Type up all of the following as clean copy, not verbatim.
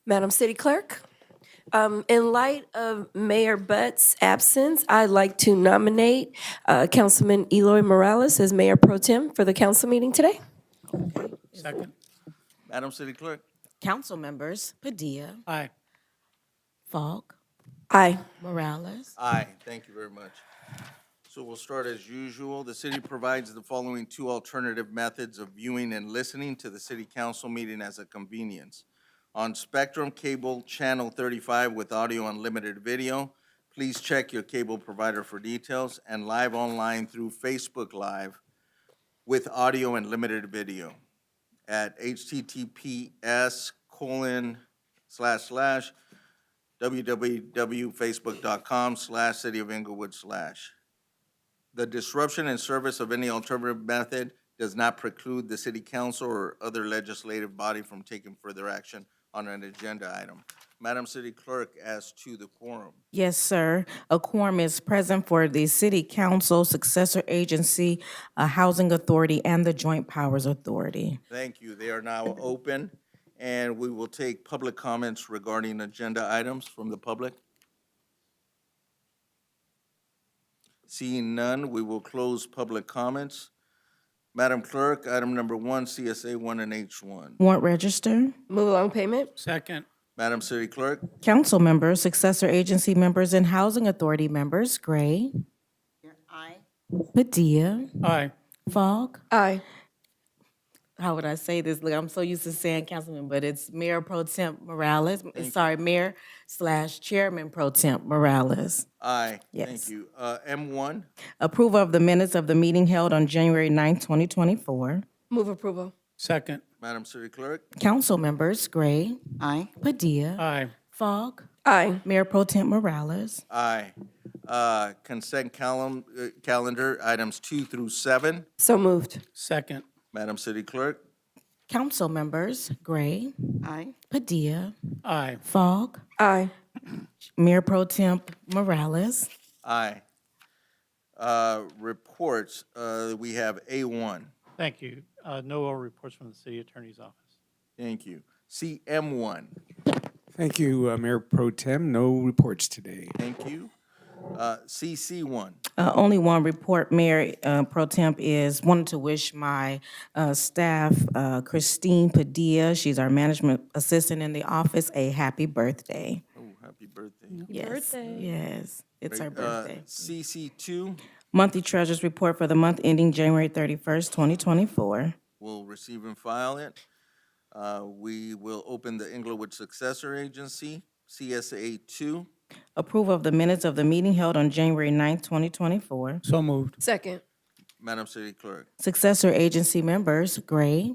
Madam City Clerk, in light of Mayor Butt's absence, I'd like to nominate Councilman Eloy Morales as Mayor Pro Tem for the council meeting today. Second. Madam City Clerk? Council members Padilla, Aye. Falk, Aye. Morales. Aye, thank you very much. So we'll start as usual. The city provides the following two alternative methods of viewing and listening to the city council meeting as a convenience. On Spectrum Cable Channel 35 with audio unlimited video, please check your cable provider for details, and live online through Facebook Live with audio and limited video at https://www.facebook.com/City of Inglewood/. The disruption in service of any alternative method does not preclude the city council or other legislative body from taking further action on an agenda item. Madam City Clerk, as to the quorum. Yes, sir. A quorum is present for the City Council, Successor Agency, Housing Authority, and the Joint Powers Authority. Thank you. They are now open, and we will take public comments regarding agenda items from the public. Seeing none, we will close public comments. Madam Clerk, item number 1, CSA 1 and H1. Warrant register. Move along payment. Second. Madam City Clerk? Council members, Successor Agency members, and Housing Authority members Gray. Aye. Padilla, Aye. Falk. Aye. How would I say this? Look, I'm so used to saying councilman, but it's Mayor Pro Temp Morales. Mayor/Chairman Pro Temp Morales. Aye. Yes. Thank you. M1? Approval of the minutes of the meeting held on January 9th, 2024. Move approval. Second. Madam City Clerk? Council members Gray. Aye. Padilla. Aye. Falk. Aye. Mayor Pro Temp Morales. Aye. Consent calendar, items 2 through 7. So moved. Second. Madam City Clerk? Council members Gray. Aye. Padilla. Aye. Falk. Aye. Mayor Pro Temp Morales. Aye. Reports, we have A1. Thank you. No oral reports from the city attorney's office. Thank you. CM1. Thank you, Mayor Pro Tem. No reports today. Thank you. CC1. Only one report, Mayor Pro Temp, is wanted to wish my staff, Christine Padilla, she's our management assistant in the office, a happy birthday. Oh, happy birthday. Yes, birthday. yes, it's her birthday. CC2 Monthly Treasurers Report for the month ending January 31st, 2024. will receive and file it. We will open the Inglewood Successor Agency, CSA2. Approval of the minutes of the meeting held on January 9th, 2024. So moved. Second. Madam City Clerk? Successor Agency members Gray,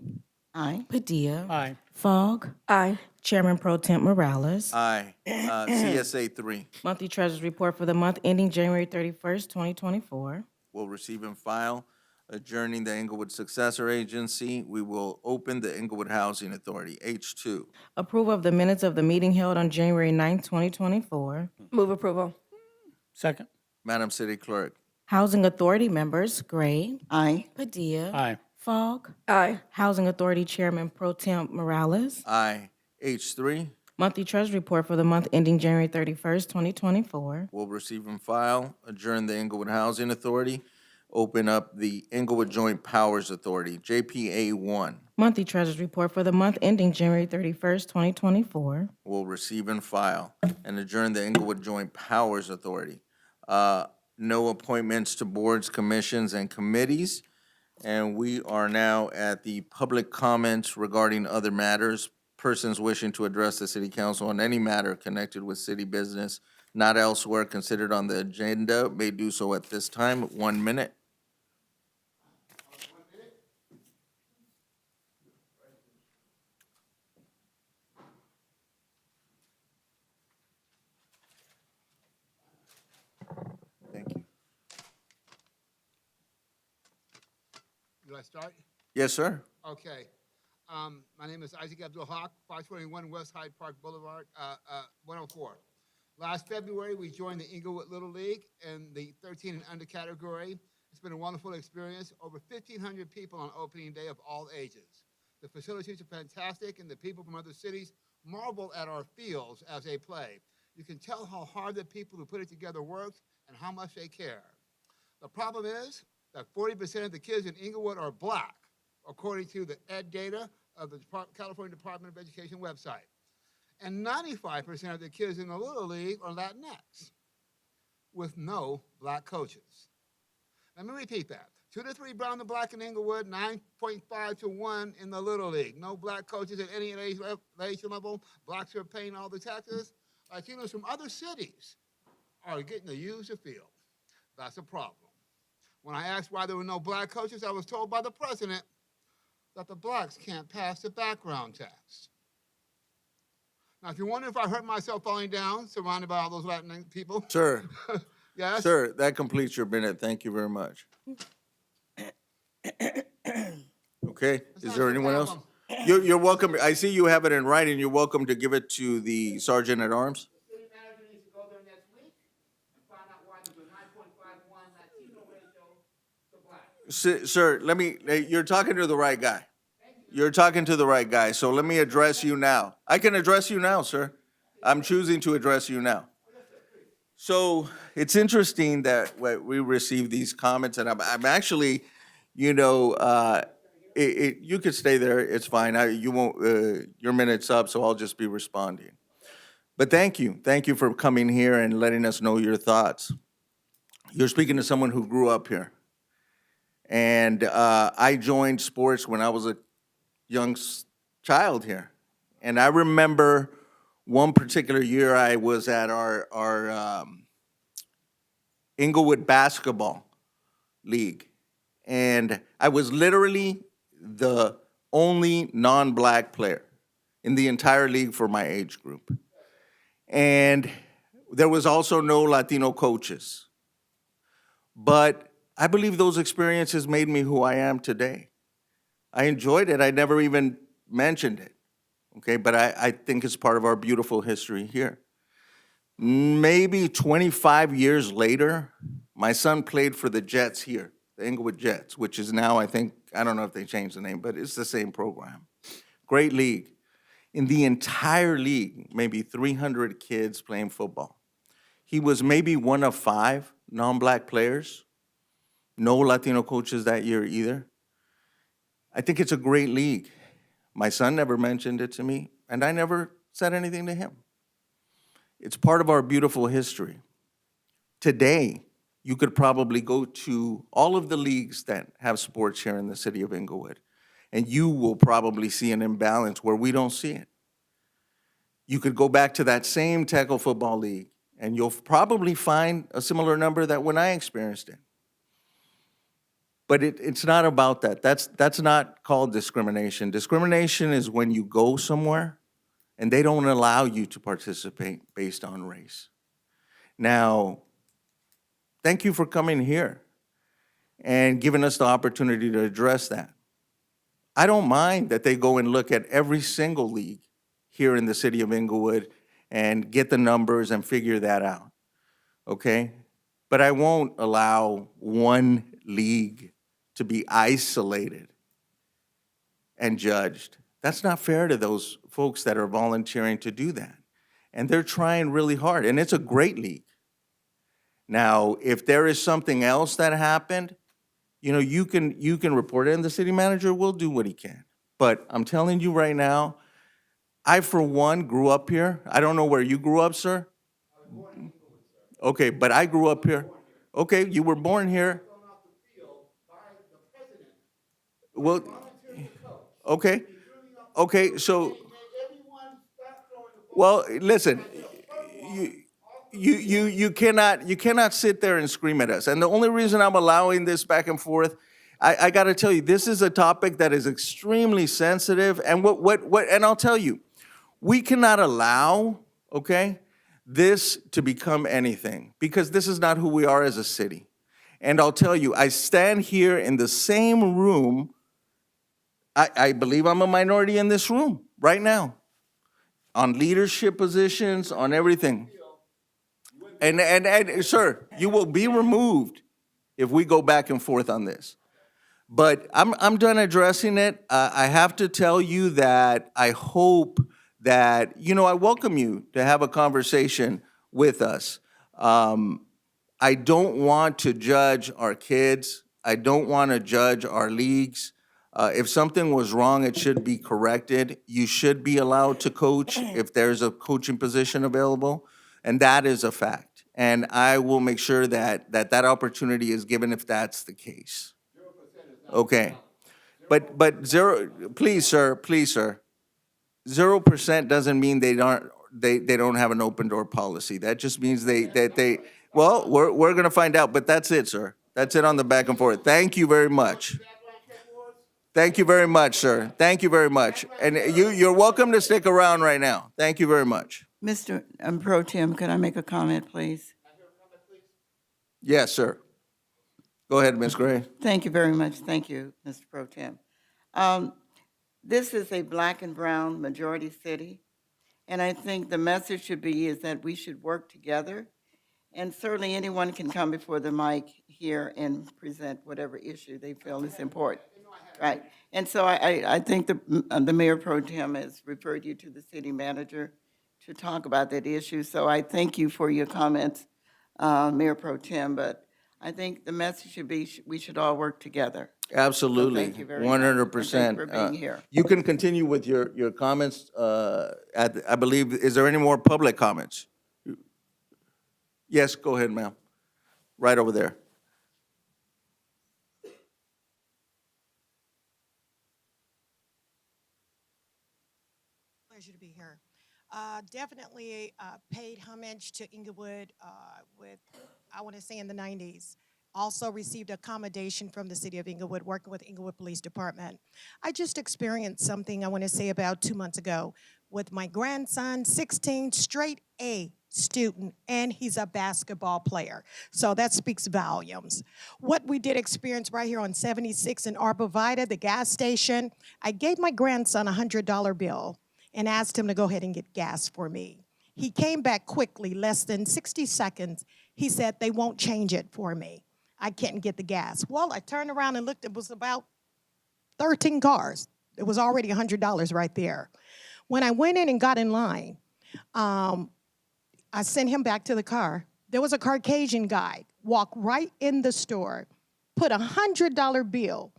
Aye. Padilla, Aye. Fogg, Aye. Chairman Pro Temp Morales. Aye. CSA3 Monthly Treasurers Report for the month ending January 31st, 2024. will receive and file. Adjourning the Inglewood Successor Agency, we will open the Inglewood Housing Authority, H2. Approval of the minutes of the meeting held on January 9th, 2024. Move approval. Second. Madam City Clerk? Housing Authority members Gray, Aye. Padilla, Aye. Fogg, Aye. Housing Authority Chairman Pro Temp Morales. Aye. H3 Monthly Treasury Report for the month ending January 31st, 2024. will receive and file. Adjourn the Inglewood Housing Authority. Open up the Inglewood Joint Powers Authority, JPA1. Monthly Treasurers Report for the month ending January 31st, 2024. Will receive and file. And adjourn the Inglewood Joint Powers Authority. No appointments to boards, commissions, and committees. And we are now at the public comments regarding other matters. Persons wishing to address the city council on any matter connected with city business not elsewhere considered on the agenda may do so at this time. 1 minute. Thank you. Do I start? Yes, sir. Okay. My name is Isaac Abdul Haq, 521 West Hyde Park Boulevard, 104. Last February, we joined the Inglewood Little League in the 13 and under category. It's been a wonderful experience. Over 1,500 people on opening day of all ages. The facilities are fantastic, and the people from other cities marvel at our fields as they play. You can tell how hard the people who put it together worked and how much they care. The problem is that 40% of the kids in Inglewood are black, according to the ed data of the California Department of Education website. And 95% of the kids in the Little League are Latinx, with no black coaches. Let me repeat that. 2 to 3 brown to black in Inglewood, 9.5 to 1 in the Little League. No black coaches at any age level. Blacks are paying all the taxes. Latinos from other cities are getting to use the field. That's a problem. When I asked why there were no black coaches, I was told by the president that the blacks can't pass the background test. Now, if you wonder if I hurt myself falling down, surrounded by all those Latin people, Sir, yes? sir, that completes your minute. Thank you very much. Okay, is not there your anyone else? problem. You're welcome. I see you have it in writing. You're welcome to give it to the sergeant at arms. The city manager needs to go there next week and find out why there's a 9.51 Latino ratio to black. Sir, you're talking to the right guy. You're talking to the right guy, so let me address you now. I can address you now, sir. I'm choosing to address you now. So it's interesting that we receive these comments, and I'm actually, you could stay there, it's fine. You won't, your minute's up, so I'll just be responding. But thank you for coming here and letting us know your thoughts. You're speaking to someone who grew up here. And I joined sports when I was a young child here. And I remember one particular year I was at our Inglewood basketball league. And I was literally the only non-black player in the entire league for my age group. And there was also no Latino coaches. But I believe those experiences made me who I am today. I enjoyed it. I never even mentioned it, okay? But I think it's part of our beautiful history here. Maybe 25 years later, my son played for the Jets here, the Inglewood Jets, which is now, I don't know if they changed the name, but it's the same program. Great league. In the entire league, maybe 300 kids playing football. He was maybe one of 5 non-black players. No Latino coaches that year either. I think it's a great league. My son never mentioned it to me, and I never said anything to him. It's part of our beautiful history. Today, you could probably go to all of the leagues that have sports here in the city of Inglewood, and you will probably see an imbalance where we don't see it. You could go back to that same tackle football league, and you'll probably find a similar number that when I experienced it. But it's not about that. That's not called discrimination. Discrimination is when you go somewhere and they don't allow you to participate based on race. Now, thank you for coming here and giving us the opportunity to address that. I don't mind that they go and look at every single league here in the city of Inglewood and get the numbers and figure that out, okay? But I won't allow one league to be isolated and judged. That's not fair to those folks that are volunteering to do that. And they're trying really hard, and it's a great league. Now, if there is something else that happened, you can report it, and the city manager will do what he can. But I'm telling you right now, I, for one, grew up here. I don't know where you grew up, sir. I was born in Inglewood, sir. Okay, but I grew up here. Okay, you were born here. Well, okay, so, well, listen, you cannot sit there and scream at us. And the only reason I'm allowing this back and forth, I got to tell you, this is a topic that is extremely sensitive. And and I'll tell you, we cannot allow, okay, this to become anything, because this is not who we are as a city. And I'll tell you, I stand here in the same room. I believe I'm a minority in this room right now, on leadership positions, on everything. And sir, you will be removed if we go back and forth on this. But I'm done addressing it. I have to tell you that I hope that, I welcome you to have a conversation with us. I don't want to judge our kids. I don't want to judge our leagues. If something was wrong, it should be corrected. You should be allowed to coach if there's a coaching position available, and that is a fact. And I will make sure that opportunity is given if that's the case. Okay. But zero, please, sir, 0% doesn't mean they don't have an open door policy. That just means well, we're gonna find out, but that's it, sir. That's it on the back and forth. Thank you very much. Thank you very much, sir. Thank you very much. And you're welcome to stick around right now. Thank you very much. Mr. Pro Tem, could I make a comment, please? Yes, sir. Go ahead, Ms. Gray. Thank you very much. Thank you, Mr. Pro Tem. This is a black and brown majority city, and I think the message should be is that we should work together, and certainly anyone can come before the mic here and present whatever issue they feel is important. Right, and so I think the Mayor Pro Tem has referred you to the city manager to talk about that issue, so I thank you for your comments, Mayor Pro Tem, but I think the message should be, we should all work together. Absolutely, Thank you very much. 100%. Thank you for being here. You can continue with your comments. I believe, is there any more public comments? Yes, go ahead, ma'am. Right over there. Pleasure to be here. Definitely paid homage to Inglewood with, I want to say, in the 90s. Also received accommodation from the city of Inglewood, working with Inglewood Police Department. I just experienced something I want to say about 2 months ago with my grandson, 16, straight A student, and he's a basketball player. So that speaks volumes. What we did experience right here on 76 in Arborvitae, the gas station, I gave my grandson a $100 bill and asked him to go ahead and get gas for me. He came back quickly, less than 60 seconds. He said, they won't change it for me. I can't get the gas. Well, I turned around and looked, it was about 13 cars. It was already $100 right there. When I went in and got in line, I sent him back to the car. There was a Caucasian guy walk right in the store, put a $100 bill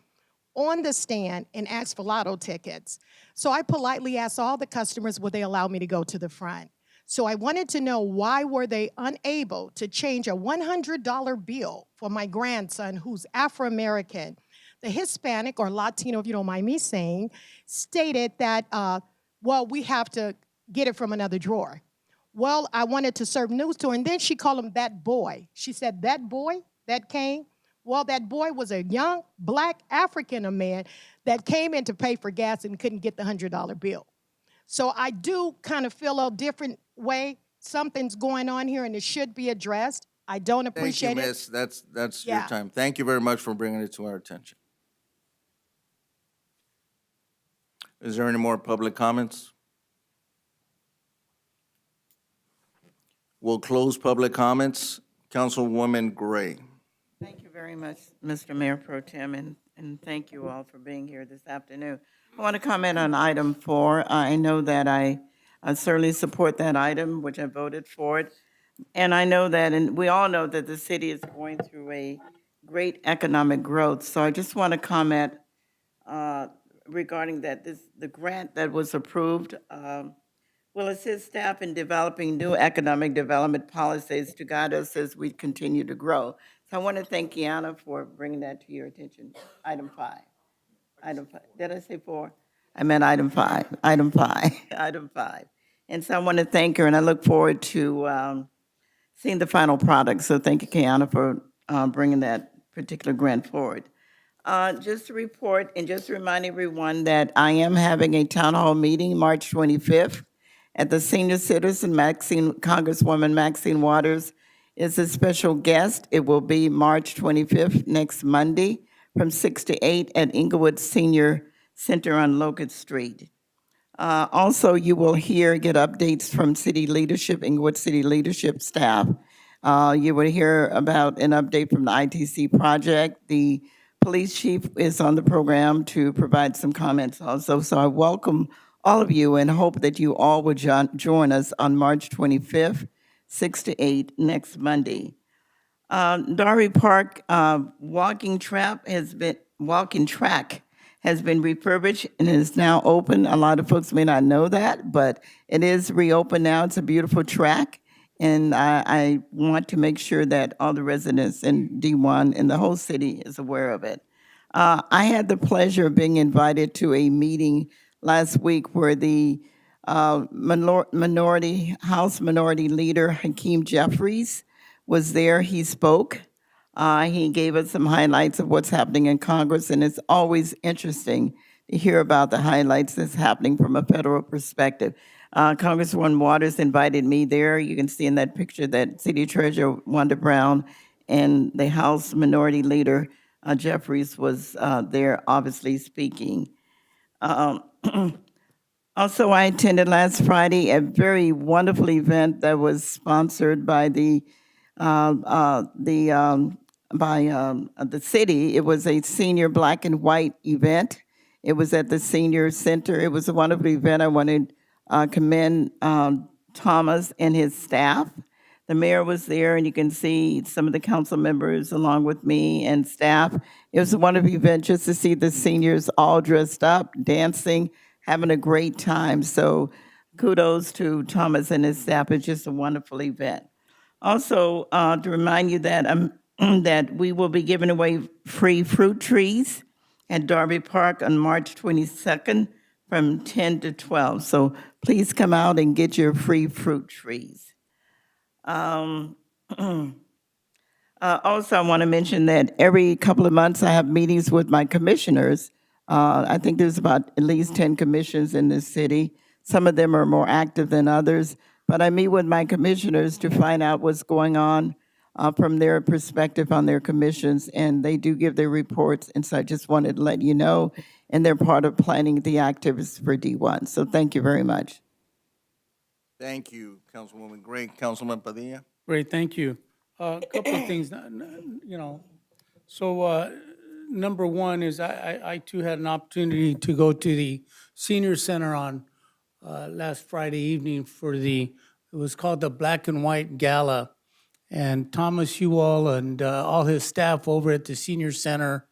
on the stand and asked for lotto tickets. So I politely asked all the customers, would they allow me to go to the front? So I wanted to know, why were they unable to change a $100 bill for my grandson who's Afro-American? The Hispanic, or Latino, if you don't mind me saying, stated that, well, we have to get it from another drawer. Well, I wanted to serve news to her, and then she called him that boy. She said, that boy that came? Well, that boy was a young, black, African man that came in to pay for gas and couldn't get the $100 bill. So I do kind of feel a different way. Something's going on here, and it should be addressed. I don't appreciate it. Thank you, miss. That's your Yeah. time. Thank you very much for bringing it to our attention. Is there any more public comments? We'll close public comments. Councilwoman Gray. Thank you very much, Mr. Mayor Pro Tem, and thank you all for being here this afternoon. I want to comment on item 4. I know that I certainly support that item, which I voted for it. And I know that, and we all know that the city is going through a great economic growth. So I just want to comment regarding that, the grant that was approved will assist staff in developing new economic development policies to guide us as we continue to grow. So I want to thank Kiana for bringing that to your attention. Item 5. Item 5. Did I say 4? I meant item 5. Item 5. Item 5. And so I want to thank her, and I look forward to seeing the final product. So thank you, Kiana, for bringing that particular grant forward. Just to report and just to remind everyone that I am having a town hall meeting March 25th at the senior citizen. Congresswoman Maxine Waters is a special guest. It will be March 25th, next Monday, from 6 to 8 at Inglewood Senior Center on Locust Street. Also, you will get updates from city leadership, Inglewood City leadership staff. You will hear about an update from the ITC project. The police chief is on the program to provide some comments also. So I welcome all of you, and hope that you all will join us on March 25th, 6 to 8 next Monday. Darby Park walking track has been refurbished and is now open. A lot of folks may not know that, but it is reopened now. It's a beautiful track, and I want to make sure that all the residents in D1 and the whole city is aware of it. I had the pleasure of being invited to a meeting last week where the House Minority Leader Hakeem Jeffries was there. He spoke. He gave us some highlights of what's happening in Congress, and it's always interesting to hear about the highlights that's happening from a federal perspective. Congresswoman Waters invited me there. You can see in that picture that City Treasurer Wanda Brown and the House Minority Leader Jeffries was there, obviously speaking. Also, I attended last Friday a very wonderful event that was sponsored by the city. It was a senior black and white event. It was at the senior center. It was a wonderful event. I want to commend Thomas and his staff. The mayor was there, and you can see some of the council members along with me and staff. It was a wonderful event just to see the seniors all dressed up, dancing, having a great time. So kudos to Thomas and his staff. It's just a wonderful event. Also, to remind you that that we will be giving away free fruit trees at Darby Park on March 22nd from 10 to 12. So please come out and get your free fruit trees. Also, I want to mention that every couple of months I have meetings with my commissioners. I think there's about at least 10 commissions in this city. Some of them are more active than others, but I meet with my commissioners to find out what's going on from their perspective on their commissions, and they do give their reports, and so I just wanted to let you know, and they're part of planning the activities for D1. So thank you very much. Thank you, Councilwoman Gray. Councilman Padilla? Great, thank you. A couple of things, So number one is I too had an opportunity to go to the senior center on last Friday evening for it was called the Black and White Gala. And Thomas Ewell and all his staff over at the senior center,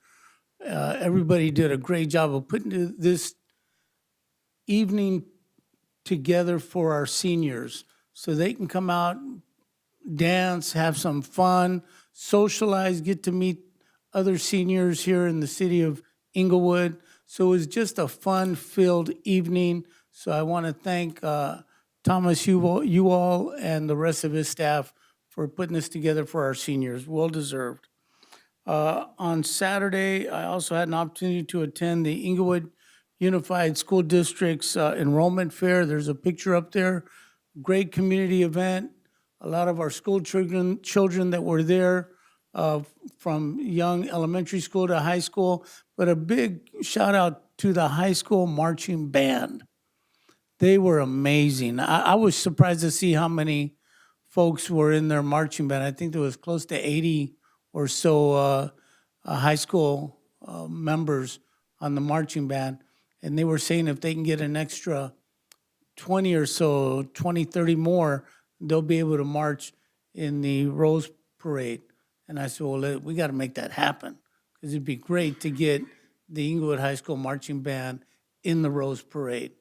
everybody did a great job of putting this evening together for our seniors so they can come out, dance, have some fun, socialize, get to meet other seniors here in the city of Inglewood. So it was just a fun-filled evening. So I want to thank Thomas Ewell and the rest of his staff for putting this together for our seniors. Well-deserved. On Saturday, I also had an opportunity to attend the Inglewood Unified School District's enrollment fair. There's a picture up there. Great community event. A lot of our school children that were there from young elementary school to high school, but a big shout out to the high school marching band. They were amazing. I was surprised to see how many folks were in their marching band. I think there was close to 80 or so high school members on the marching band. And they were saying if they can get an extra 20 or so, 20, 30 more, they'll be able to march in the Rose Parade. And I said, well, we got to make that happen because it'd be great to get the Inglewood High School marching band in the Rose Parade.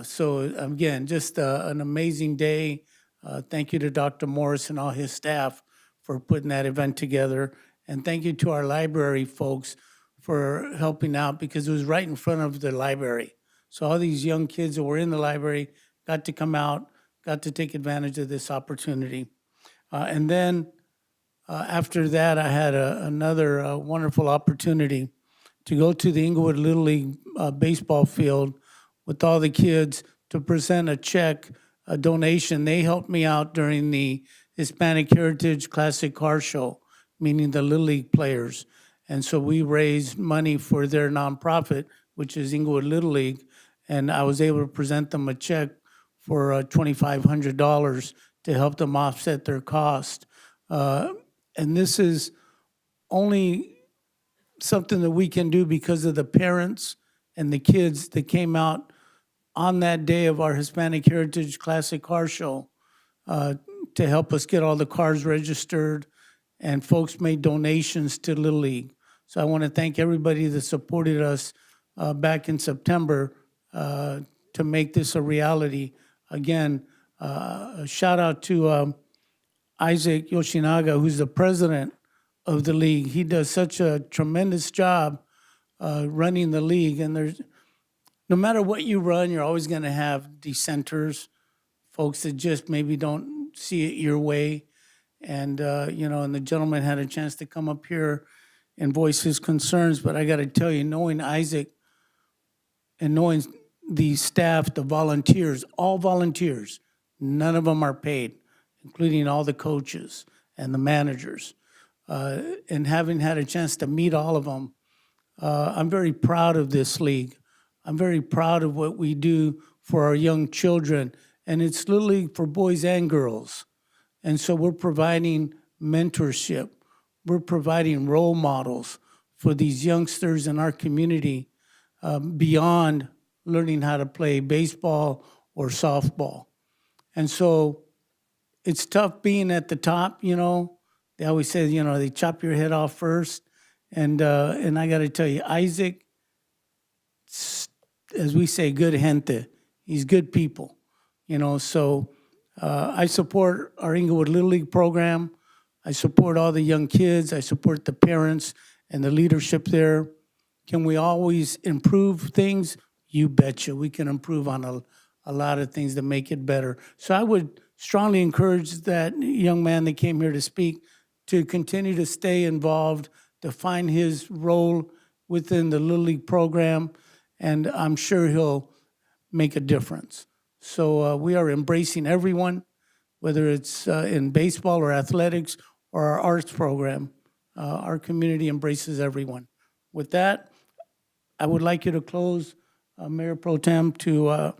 So again, just an amazing day. Thank you to Dr. Morris and all his staff for putting that event together. And thank you to our library folks for helping out because it was right in front of the library. So all these young kids that were in the library got to come out, got to take advantage of this opportunity. And then after that, I had another wonderful opportunity to go to the Inglewood Little League baseball field with all the kids to present a check, a donation. They helped me out during the Hispanic Heritage Classic Car Show, meaning the Little League players. And so we raised money for their nonprofit, which is Inglewood Little League, and I was able to present them a check for $2,500 to help them offset their cost. And this is only something that we can do because of the parents and the kids that came out on that day of our Hispanic Heritage Classic Car Show to help us get all the cars registered, and folks made donations to Little League. So I want to thank everybody that supported us back in September to make this a reality. Again, a shout out to Isaac Yoshinaga, who's the president of the league. He does such a tremendous job running the league, and there's no matter what you run, you're always going to have dissenters, folks that just maybe don't see it your way. And, and the gentleman had a chance to come up here and voice his concerns. But I got to tell you, knowing Isaac and knowing the staff, the volunteers, all volunteers, none of them are paid, including all the coaches and the managers. And having had a chance to meet all of them, I'm very proud of this league. I'm very proud of what we do for our young children. And it's Little League for boys and girls. And so we're providing mentorship. We're providing role models for these youngsters in our community beyond learning how to play baseball or softball. And so it's tough being at the top, They always say, they chop your head off first. And I got to tell you, Isaac, as we say, good gente. He's good people, So I support our Inglewood Little League program. I support all the young kids. I support the parents and the leadership there. Can we always improve things? You betcha. We can improve on a lot of things to make it better. So I would strongly encourage that young man that came here to speak to continue to stay involved, to find his role within the Little League program, and I'm sure he'll make a difference. So we are embracing everyone, whether it's in baseball or athletics or our arts program. Our community embraces everyone. With that, I would like you to close, Mayor Pro Tem, to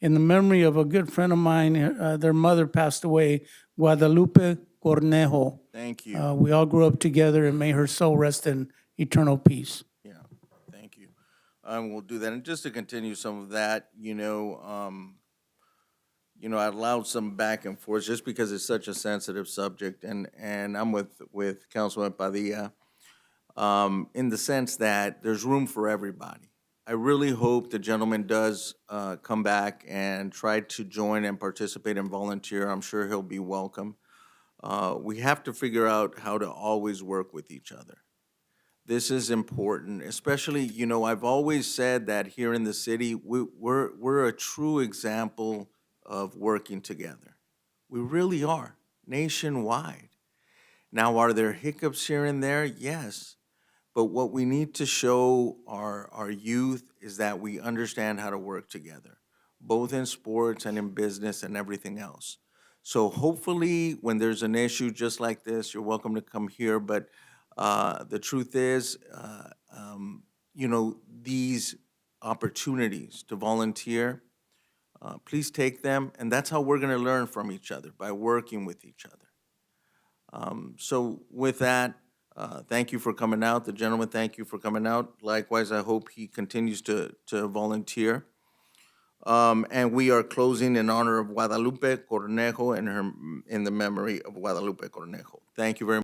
in the memory of a good friend of mine. Their mother passed away, Guadalupe Cornejo. Thank you. We all grew up together, and may her soul rest in eternal peace. Yeah, thank you. We'll do that. And just to continue some of that, I allowed some back and forth just because it's such a sensitive subject, and I'm with Councilman Padilla in the sense that there's room for everybody. I really hope the gentleman does come back and try to join and participate and volunteer. I'm sure he'll be welcome. We have to figure out how to always work with each other. This is important, especially, I've always said that here in the city, we're a true example of working together. We really are, nationwide. Now, are there hiccups here and there? Yes. But what we need to show our youth is that we understand how to work together, both in sports and in business and everything else. So hopefully, when there's an issue just like this, you're welcome to come here. But the truth is, these opportunities to volunteer, please take them. And that's how we're going to learn from each other, by working with each other. So with that, thank you for coming out. The gentleman, thank you for coming out. Likewise, I hope he continues to volunteer. And we are closing in honor of Guadalupe Cornejo and in the memory of Guadalupe Cornejo. Thank you very much.